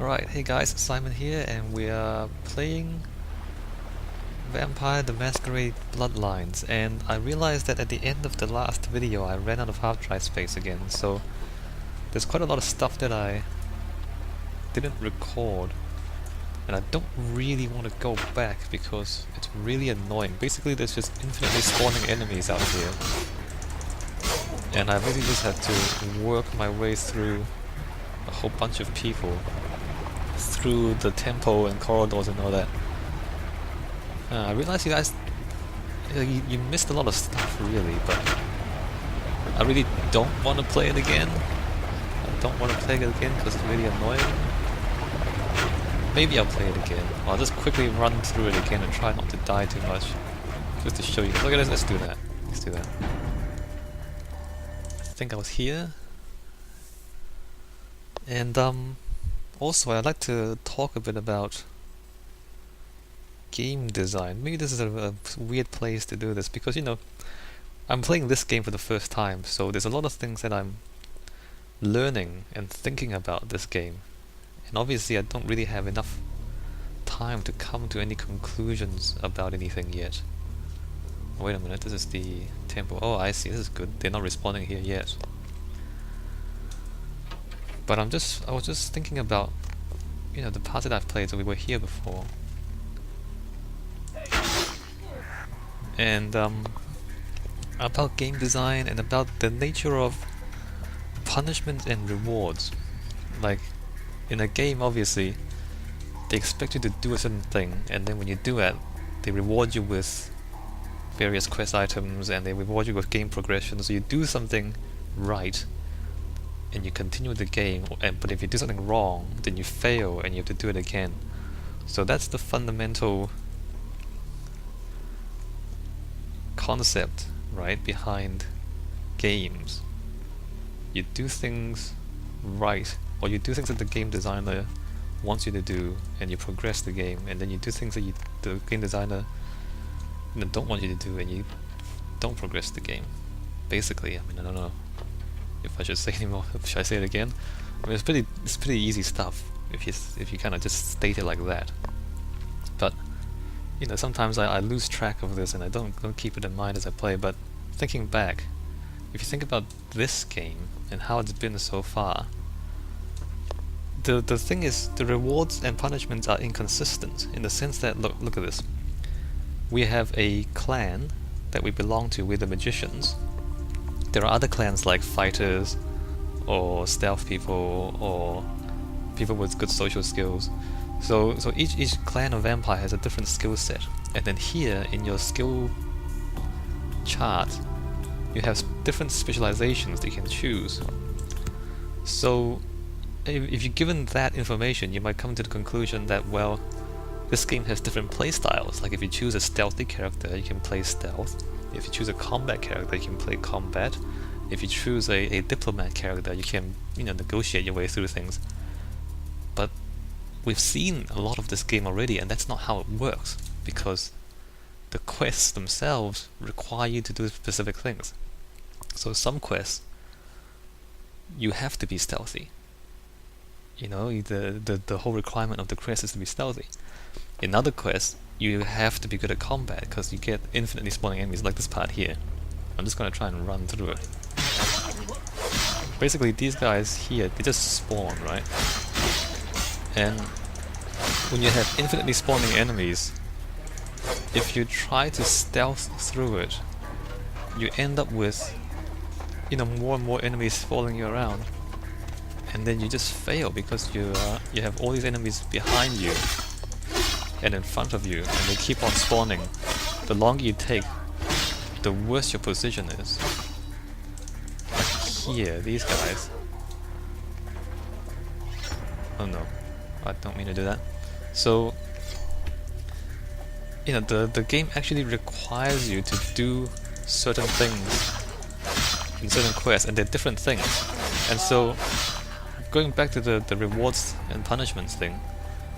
Alright, hey guys, Simon here, and we are playing Vampire the Masquerade Bloodlines, and I realized that at the end of the last video I ran out of hard drive space again, so there's quite a lot of stuff that I didn't record, and I don't really want to go back because it's really annoying. Basically there's just infinitely spawning enemies out here, and I really just had to work my way through a whole bunch of people through the temple and corridors and all that. I realized you guys, you missed a lot of stuff really, but I really don't want to play it again. I don't want to play it again because it's really annoying. Maybe I'll play it again. I'll just quickly run through it again and try not to die too much, just to show you. Look at this. Let's do that. Let's do that. I think I was here, and also, I'd like to talk a bit about game design. Maybe this is a weird place to do this because, you know, I'm playing this game for the first time, so there's a lot of things that I'm learning and thinking about this game. And obviously I don't really have enough time to come to any conclusions about anything yet. Wait a minute, this is the temple. Oh, I see, this is good. They're not responding here yet. But I was just thinking about, you know, the parts that I've played, so we were here before. And about game design and about the nature of punishment and rewards. Like, in a game obviously, they expect you to do a certain thing, and then when you do it, they reward you with various quest items, and they reward you with game progression, so you do something right, and you continue the game, but if you do something wrong, then you fail and you have to do it again. So that's the fundamental concept, right, behind games. You do things right, or you do things that the game designer wants you to do, and you progress the game, and then you do things that the game designer don't want you to do, and you don't progress the game. Basically, I mean, I don't know if I should say anymore. Should I say it again? I mean, it's pretty easy stuff if you kind of just state it like that. But you know, sometimes I lose track of this and I don't keep it in mind as I play. But thinking back, if you think about this game and how it's been so far, the thing is, the rewards and punishments are inconsistent in the sense that look at this. We have a clan that we belong to. We're the magicians. There are other clans like fighters, or stealth people, or people with good social skills. So each clan of vampire has a different skill set. And then here in your skill chart, you have different specializations that you can choose. So if you're given that information, you might come to the conclusion that, well, this game has different playstyles. Like if you choose a stealthy character, you can play stealth. If you choose a combat character, you can play combat. If you choose a diplomat character, you can, you know, negotiate your way through things. But we've seen a lot of this game already, and that's not how it works, because the quests themselves require you to do specific things. So some quests, you have to be stealthy. You know, the whole requirement of the quest is to be stealthy. In other quests, you have to be good at combat because you get infinitely spawning enemies like this part here. I'm just going to try and run through it. Basically these guys here, they just spawn, right? And when you have infinitely spawning enemies, if you try to stealth through it, you end up with, you know, more and more enemies following you around. And then you just fail because you have all these enemies behind you and in front of you, and they keep on spawning. The longer you take, the worse your position is. Like here, these guys. Oh no, I don't mean to do that. So, you know, the game actually requires you to do certain things in certain quests, and they're different things. And so, going back to the rewards and punishments thing,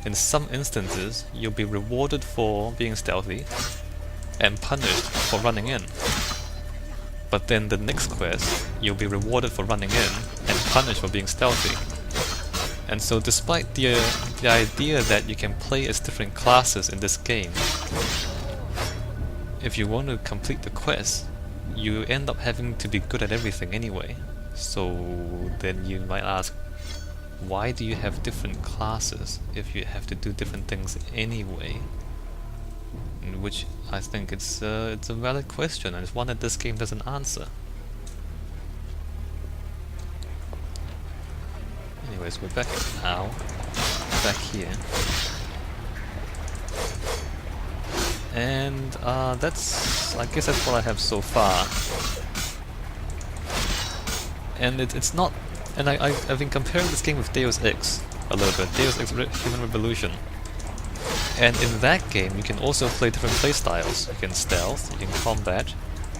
in some instances, you'll be rewarded for being stealthy and punished for running in. But then the next quest, you'll be rewarded for running in and punished for being stealthy. And so despite the idea that you can play as different classes in this game, if you want to complete the quest, you end up having to be good at everything anyway. So then you might ask, why do you have different classes if you have to do different things anyway? In which I think it's a valid question, and it's one that this game doesn't answer. Anyways, we're back now, back here. And I guess that's what I have so far. And it's not, and I've been comparing this game with Deus Ex a little bit, Deus Ex Human Revolution. And in that game you can also play different playstyles. You can stealth, you can combat,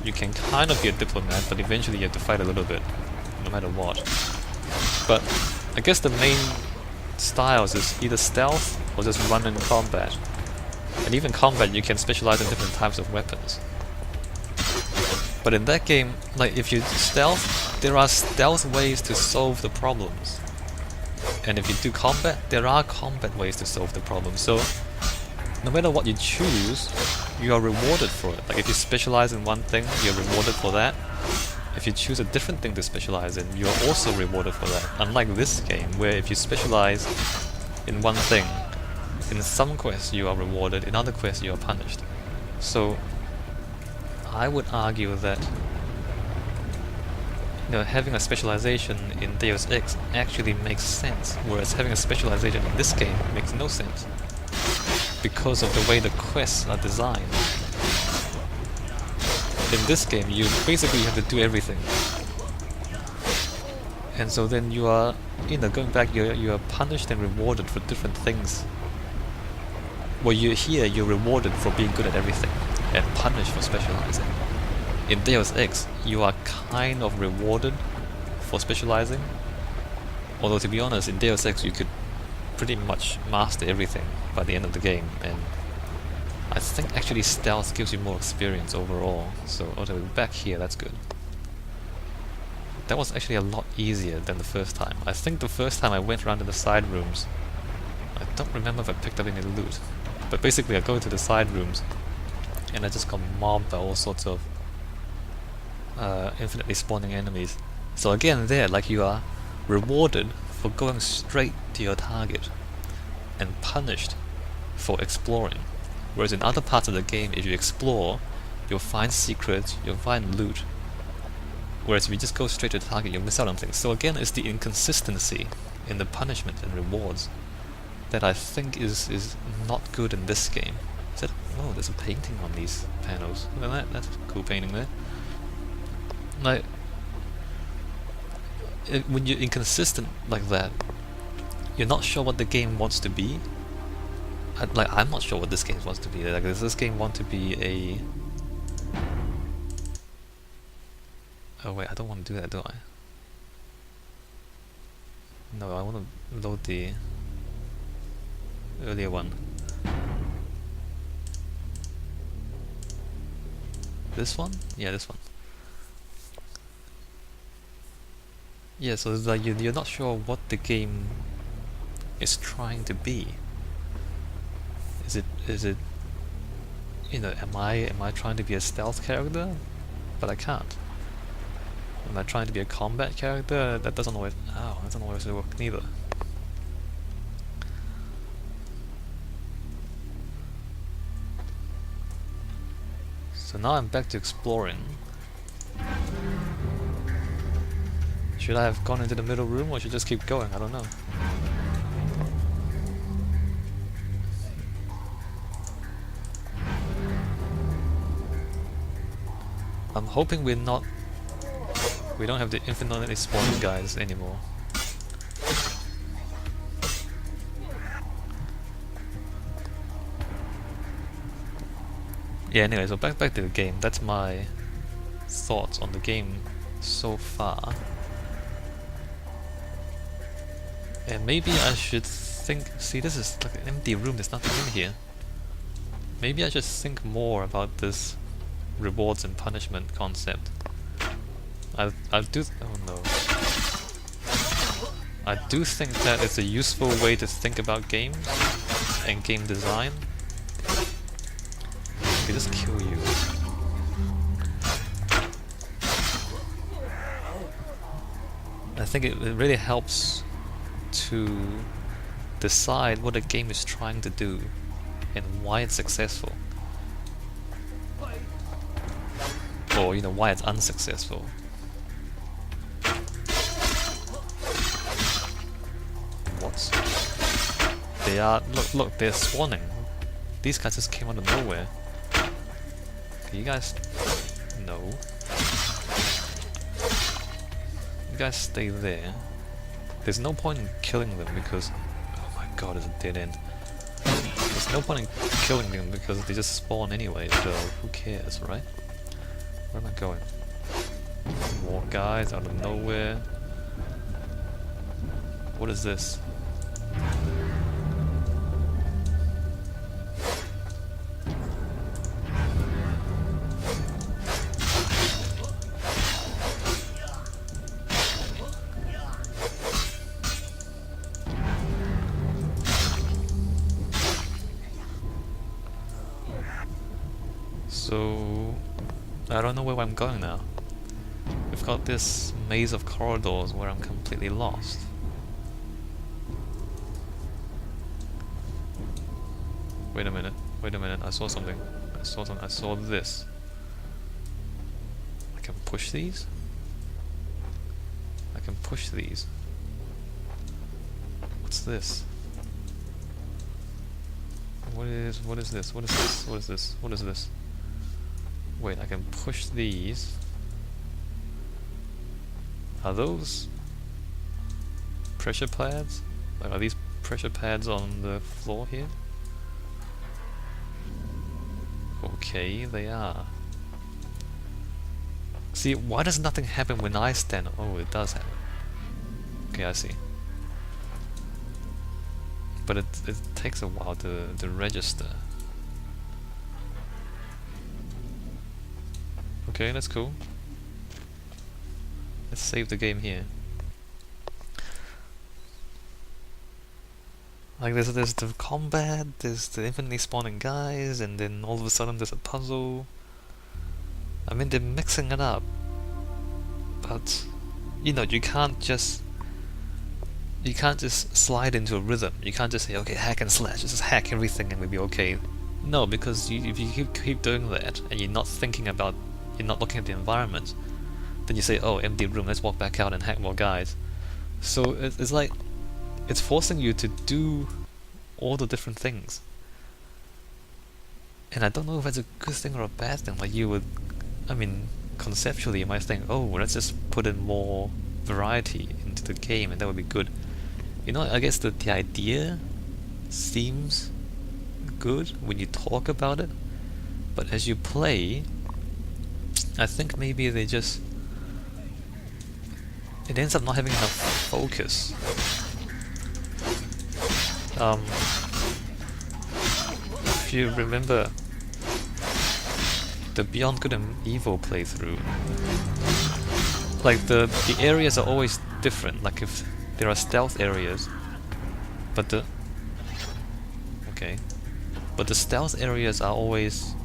you can kind of be a diplomat, but eventually you have to fight a little bit, no matter what. But I guess the main styles is either stealth or just run in combat. And even combat, you can specialize in different types of weapons. But in that game, like if you stealth, there are stealth ways to solve the problems. And if you do combat, there are combat ways to solve the problem. So no matter what you choose, you are rewarded for it. Like if you specialize in one thing, you're rewarded for that. If you choose a different thing to specialize in, you're also rewarded for that. Unlike this game, where if you specialize in one thing, in some quests you are rewarded, in other quests you are punished. So I would argue that having a specialization in Deus Ex actually makes sense, whereas having a specialization in this game makes no sense because of the way the quests are designed. In this game, you basically have to do everything, and so then you are, going back, you are punished and rewarded for different things. Well, you're rewarded for being good at everything, and punished for specializing. In Deus Ex, you are kind of rewarded for specializing, although to be honest, in Deus Ex you could pretty much master everything by the end of the game, and I think actually stealth gives you more experience overall. So back here, that's good. That was actually a lot easier than the first time. I think the first time I went around to the side rooms, I don't remember if I picked up any loot, but basically I go to the side rooms and I just got mobbed by all sorts of infinitely spawning enemies. So again there, like, you are rewarded for going straight to your target and punished for exploring. Whereas in other parts of the game, if you explore, you'll find secrets, you'll find loot. Whereas if you just go straight to the target, you'll miss out on things. So again, it's the inconsistency in the punishment and rewards that I think is not good in this game. Oh, there's a painting on these panels. Look at that, that's a cool painting there. Like, when you're inconsistent like that, you're not sure what the game wants to be. I'm not sure what this game wants to be. Like, does this game want to be a... Oh wait, I don't want to do that, do I? No, I want to load the earlier one. This one? Yeah, this one. Yeah, so it's like you're not sure what the game is trying to be. Is it am I trying to be a stealth character? But I can't. Am I trying to be a combat character? That doesn't always work neither. So now I'm back to exploring. Should I have gone into the middle room, or should I just keep going? I don't know. I'm hoping we don't have the infinitely spawning guys anymore. Yeah, anyway, so back to the game. That's my thoughts on the game so far. And maybe I should think... See, this is like an empty room, there's nothing in here. Maybe I should think more about this rewards and punishment concept. I'll do... Oh no. I do think that it's a useful way to think about games and game design. They just kill you. I think it really helps to decide what a game is trying to do and why it's successful. Or, you know, why it's unsuccessful. What? They are... Look, they're spawning. These guys just came out of nowhere. Okay, you guys... No. You guys stay there. There's no point in killing them because... Oh my god, it's a dead end. There's no point in killing them because they just spawn anyway, so who cares, right? Where am I going? More guys out of nowhere. What is this? So, I don't know where I'm going now. We've got this maze of corridors where I'm completely lost. Wait a minute, I saw something. I saw this. I can push these? I can push these. What's this? What is this? What is this? Wait, I can push these. Are those pressure pads? Like, are these pressure pads on the floor here? Okay, they are. See, why does nothing happen when I stand? Oh, it does happen. Okay, I see. But it takes a while to register. Okay, that's cool. Let's save the game here. Like there's the combat, there's the infinitely spawning guys, and then all of a sudden there's a puzzle. I mean, they're mixing it up, but you know, you can't just slide into a rhythm. You can't just say, okay, hack and slash, just hack everything and we'll be okay. No, because if you keep doing that and you're not thinking about, you're not looking at the environment, then you say, oh, empty room, let's walk back out and hack more guys. So it's like, it's forcing you to do all the different things. And I don't know if that's a good thing or a bad thing. Like you would, I mean, conceptually you might think, oh, let's just put in more variety into the game and that would be good. You know, I guess the idea seems good when you talk about it, but as you play, I think maybe it ends up not having enough focus. If you remember the Beyond Good and Evil playthrough, like the areas are always different. Like if there are stealth areas, but the stealth areas are always,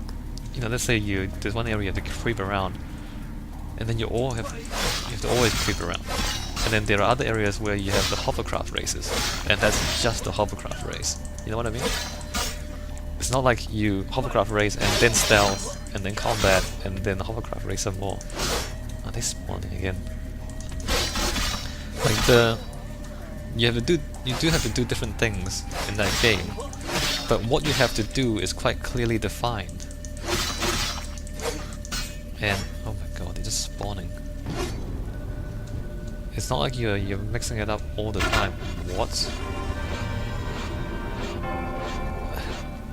you know, let's say there's one area to creep around, and then you have to always creep around. And then there are other areas where you have the hovercraft races, and that's just the hovercraft race. You know what I mean? It's not like you hovercraft race and then stealth and then combat and then hovercraft race some more. Are they spawning again? Like you do have to do different things in that game, but what you have to do is quite clearly defined. And oh my god, they're just spawning. It's not like you're mixing it up all the time. What?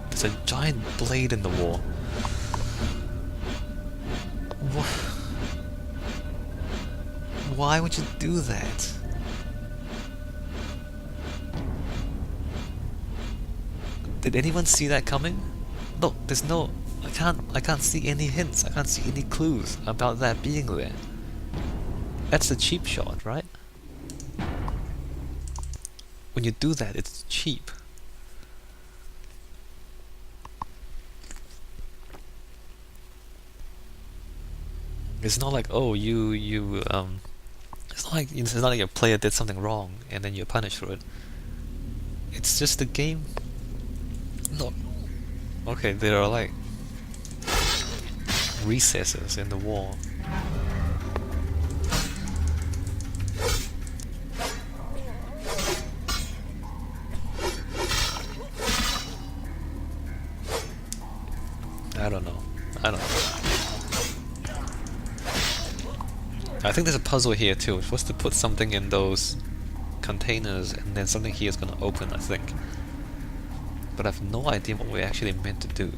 There's a giant blade in the wall. Why would you do that? Did anyone see that coming? No, there's no... I can't see any hints, I can't see any clues about that being there. That's a cheap shot, right? when you do that, it's cheap. It's not like, oh, it's not like your player did something wrong and then you're punished for it. It's just the game. Look, okay, there are like recesses in the wall. I don't know. I think there's a puzzle here too. We're supposed to put something in those containers and then something here is gonna open, I think. But I have no idea what we're actually meant to do.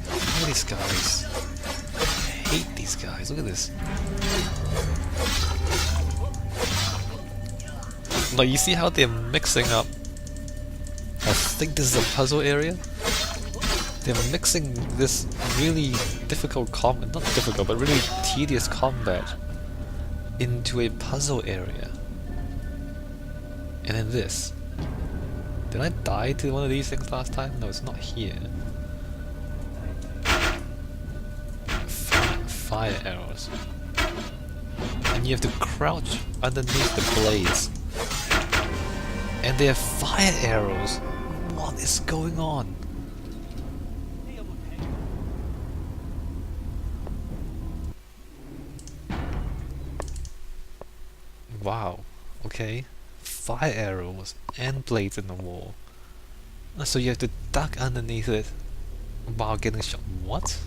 Look at these guys. I hate these guys. Look at this. Like, you see how they're mixing up? I think this is a puzzle area. They're mixing this really difficult not difficult, but really tedious combat into a puzzle area. And then this. Did I die to one of these things last time? No, it's not here. Fire arrows. And you have to crouch underneath the blades. And they're fire arrows. What is going on? Wow. Okay. Fire arrows and blades in the wall. So you have to duck underneath it while getting shot. What?